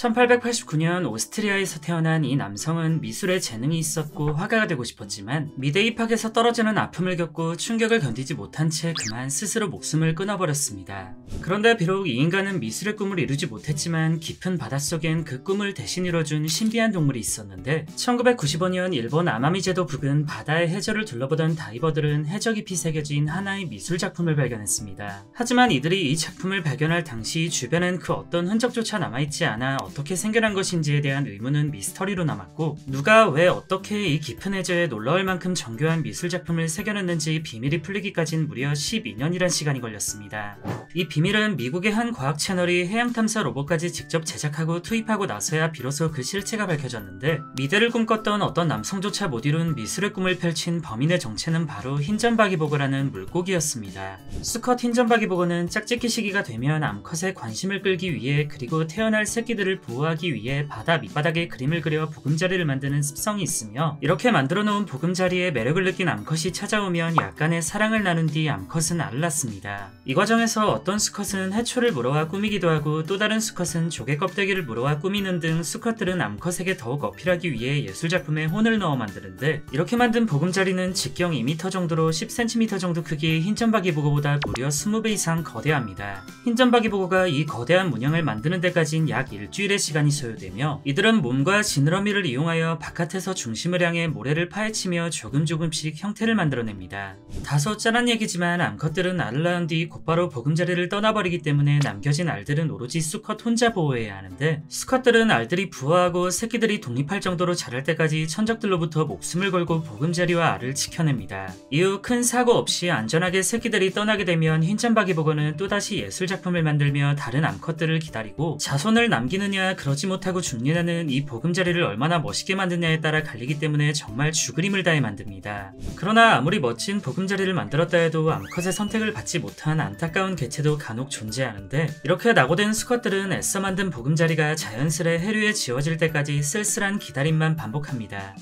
1889년 오스트리아에서 태어난 이 남성은 미술에 재능이 있었고 화가가 되고 싶었지만 미대 입학에서 떨어지는 아픔을 겪고 충격을 견디지 못한 채 그만 스스로 목숨을 끊어버렸습니다. 그런데 비록 이 인간은 미술의 꿈을 이루지 못했지만 깊은 바닷속엔 그 꿈을 대신 이뤄준 신비한 동물이 있었는데 1995년 일본 아마미제도 부근 바다의 해저를 둘러보던 다이버들은 해저 깊이 새겨진 하나의 미술 작품을 발견했습니다. 하지만 이들이 이 작품을 발견할 당시 주변엔 그 어떤 흔적조차 남아있지 않아 어떻게 생겨난 것인지에 대한 의문은 미스터리로 남았고 누가 왜 어떻게 이 깊은 해저에 놀라울 만큼 정교한 미술작품을 새겨냈는지 비밀이 풀리기까진 무려 12년이란 시간이 걸렸습니다. 이 비밀은 미국의 한 과학 채널이 해양탐사 로봇까지 직접 제작하고 투입하고 나서야 비로소 그 실체가 밝혀졌는데 미대를 꿈꿨던 어떤 남성조차 못 이룬 미술의 꿈을 펼친 범인의 정체는 바로 흰점박이보고라는 물고기였습니다. 수컷 흰점박이보고는 짝짓기 시기가 되면 암컷의 관심을 끌기 위해 그리고 태어날 새끼들을 보호하기 위해 바다 밑바닥에 그림을 그려 보금자리를 만드는 습성이 있으며 이렇게 만들어 놓은 보금자리에 매력을 느낀 암컷이 찾아오면 약간의 사랑을 나눈 뒤 암컷은 알을 낳습니다. 이 과정에서 어떤 수컷은 해초를 물어와 꾸미기도 하고 또 다른 수컷은 조개 껍데기를 물어와 꾸미는 등 수컷들은 암컷에게 더욱 어필하기 위해 예술작품에 혼을 넣어 만드는데 이렇게 만든 보금자리는 직경 2m 정도로 10cm 정도 크기의 흰점박이보고보다 무려 20배 이상 거대합니다. 흰점박이보고가 이 거대한 문양을 만드는 데까진 약 일주일의 시간이 소요되며 이들은 몸과 지느러미를 이용하여 바깥에서 중심을 향해 모래를 파헤치며 조금씩 형태를 만들어냅니다. 다소 짠한 얘기지만 암컷들은 알을 낳은 뒤 곧바로 보금자리를 떠나버리기 때문에 남겨진 알들은 오로지 수컷 혼자 보호해야 하는데 수컷들은 알들이 부화하고 새끼들이 독립할 정도로 자랄 때까지 천적들로부터 목숨을 걸고 보금자리와 알을 지켜냅니다. 이후 큰 사고 없이 안전하게 새끼들이 떠나게 되면 흰점박이보고는 또다시 예술작품을 만들며 다른 암컷들을 기다리고 자손을 남기느냐 그러지 못하고 죽느냐는 이 보금자리를 얼마나 멋있게 만드냐에 따라 갈리기 때문에 정말 죽을 다해 만듭니다. 그러나 아무리 멋진 보금자리를 만들었다 해도 암컷의 선택을 받지 못한 안타까운 개체도 간혹 존재하는데 이렇게 낙오된 수컷들은 애써 만든 보금자리가 자연스레 해류에 지워질 때까지 쓸쓸한 기다림만 반복합니다.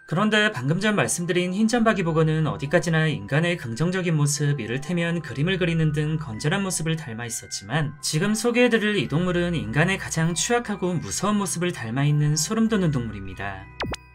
그런데 방금 전 말씀드린 흰점박이보고는 어디까지나 인간의 긍정적인 모습, 이를테면 그림을 그리는 등 건전한 모습을 닮아 있었지만 지금 소개해드릴 이 동물은 인간의 가장 추악하고 무서운 모습을 닮아있는 소름돋는 동물입니다.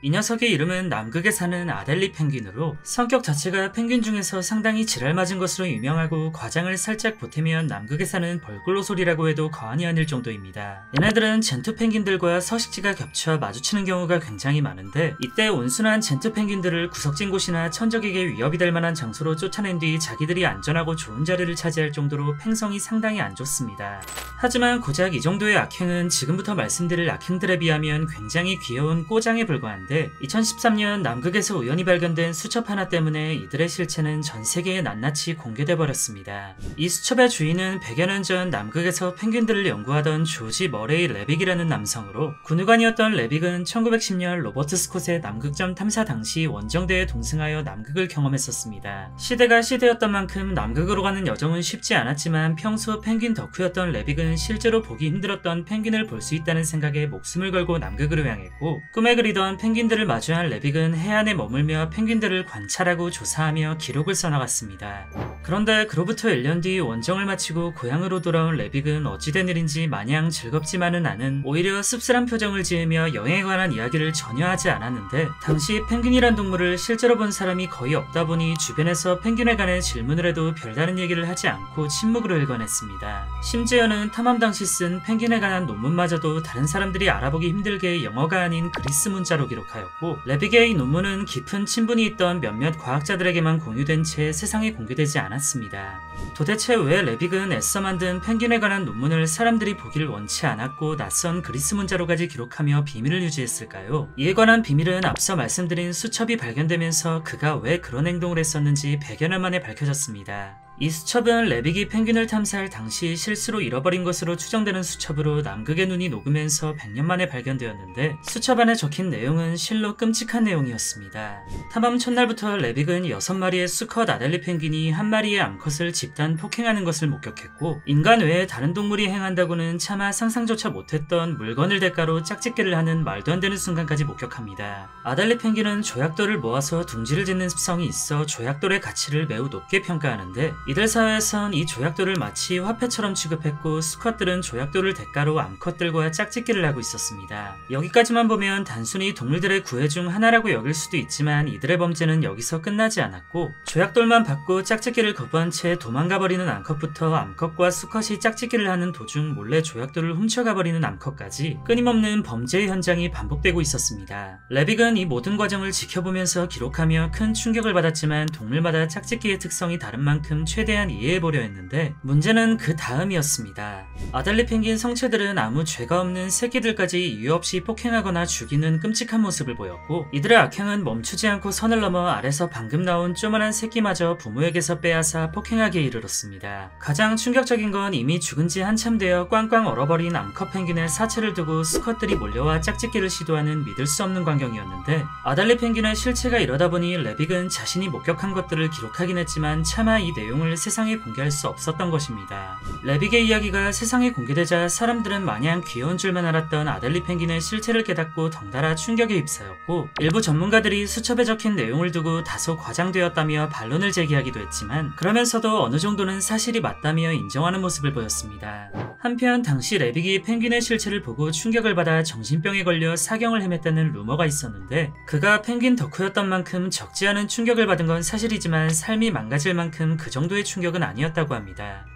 이 녀석의 이름은 남극에 사는 아델리 펭귄으로 성격 자체가 펭귄 중에서 상당히 지랄맞은 것으로 유명하고 과장을 살짝 보태면 남극에 사는 벌꿀로솔이라고 해도 과언이 아닐 정도입니다. 얘네들은 젠투 펭귄들과 서식지가 겹쳐 마주치는 경우가 굉장히 많은데 이때 온순한 젠투 펭귄들을 구석진 곳이나 천적에게 위협이 될 만한 장소로 쫓아낸 뒤 자기들이 안전하고 좋은 자리를 차지할 정도로 팽성이 상당히 안 좋습니다. 하지만 고작 이 정도의 악행은 지금부터 말씀드릴 악행들에 비하면 굉장히 귀여운 꼬장에 불과한데 2013년 남극에서 우연히 발견된 수첩 하나 때문에 이들의 실체는 전 세계에 낱낱이 공개돼 버렸습니다. 이 수첩의 주인은 100여 년 전 남극에서 펭귄들을 연구하던 조지 머레이 레빅이라는 남성으로 군의관이었던 레빅은 1910년 로버트 스콧의 남극점 탐사 당시 원정대에 동승하여 남극을 경험했었습니다. 시대가 시대였던 만큼 남극으로 가는 여정은 쉽지 않았지만 평소 펭귄 덕후였던 레빅은 실제로 보기 힘들었던 펭귄을 볼 수 있다는 생각에 목숨을 걸고 남극으로 향했고 꿈에 그리던 펭귄들을 마주한 레빅은 해안에 머물며 펭귄들을 관찰하고 조사하며 기록을 써나갔습니다. 그런데 그로부터 1년 뒤 원정을 마치고 고향으로 돌아온 레빅은 어찌된 일인지 마냥 즐겁지만은 않은 오히려 씁쓸한 표정을 지으며 여행에 관한 이야기를 전혀 하지 않았는데 당시 펭귄이란 동물을 실제로 본 사람이 거의 없다 보니 주변에서 펭귄에 관해 질문을 해도 별다른 얘기를 하지 않고 침묵으로 일관했습니다. 심지어는 탐험 당시 쓴 펭귄에 관한 논문마저도 다른 사람들이 알아보기 힘들게 영어가 아닌 그리스 문자로 기록하였고 레빅의 이 논문은 깊은 친분이 있던 몇몇 과학자들에게만 공유된 채 세상에 공개되지 않았습니다. 도대체 왜 레빅은 애써 만든 펭귄에 관한 논문을 사람들이 보기를 원치 않았고 낯선 그리스 문자로까지 기록하며 비밀을 유지했을까요? 이에 관한 비밀은 앞서 말씀드린 수첩이 발견되면서 그가 왜 그런 행동을 했었는지 100여 년 만에 밝혀졌습니다. 이 수첩은 레빅이 펭귄을 탐사할 당시 실수로 잃어버린 것으로 추정되는 수첩으로 남극의 눈이 녹으면서 100년 만에 발견되었는데 수첩 안에 적힌 내용은 실로 끔찍한 내용이었습니다. 탐험 첫날부터 레빅은 6마리의 수컷 아델리 펭귄이 한 마리의 암컷을 집단 폭행하는 것을 목격했고 인간 외에 다른 동물이 행한다고는 차마 상상조차 못했던 물건을 대가로 짝짓기를 하는 말도 안 되는 순간까지 목격합니다. 아델리 펭귄은 조약돌을 모아서 둥지를 짓는 습성이 있어 조약돌의 가치를 매우 높게 평가하는데 이들 사회에선 이 조약돌을 마치 화폐처럼 취급했고 수컷들은 조약돌을 대가로 암컷들과 짝짓기를 하고 있었습니다. 여기까지만 보면 단순히 동물들의 구애 중 하나라고 여길 수도 있지만 이들의 범죄는 여기서 끝나지 않았고 조약돌만 받고 짝짓기를 거부한 채 도망가버리는 암컷부터 암컷과 수컷이 짝짓기를 하는 도중 몰래 조약돌을 훔쳐가버리는 암컷까지 끊임없는 범죄의 현장이 반복되고 있었습니다. 레빅은 이 모든 과정을 지켜보면서 기록하며 큰 충격을 받았지만 동물마다 짝짓기의 특성이 다른 만큼 최대한 이해해보려 했는데 문제는 그 다음이었습니다. 아달리 펭귄 성체들은 아무 죄가 없는 새끼들까지 이유 없이 폭행하거나 죽이는 끔찍한 모습을 보였고 이들의 악행은 멈추지 않고 선을 넘어 알에서 방금 나온 쪼만한 새끼마저 부모에게서 빼앗아 폭행하기에 이르렀습니다. 가장 충격적인 건 이미 죽은 지 한참 되어 꽝꽝 얼어버린 암컷 펭귄의 사체를 두고 수컷들이 몰려와 짝짓기를 시도하는 믿을 수 없는 광경이었는데 아달리 펭귄의 실체가 이러다 보니 레빅은 자신이 목격한 것들을 기록하긴 했지만 차마 이 내용을 세상에 공개할 수 없었던 것입니다. 레빅의 이야기가 세상에 공개되자 사람들은 마냥 귀여운 줄만 알았던 아달리 펭귄의 실체를 깨닫고 덩달아 충격에 휩싸였고 일부 전문가들이 수첩에 적힌 내용을 두고 다소 과장되었다며 반론을 제기하기도 했지만 그러면서도 어느 정도는 사실이 맞다며 인정하는 모습을 보였습니다. 한편 당시 레빅이 펭귄의 실체를 보고 충격을 받아 정신병에 걸려 사경을 헤맸다는 루머가 있었는데 그가 펭귄 덕후였던 만큼 적지 않은 충격을 받은 건 사실이지만 삶이 망가질 만큼 그 정도의 충격은 아니었다고 합니다.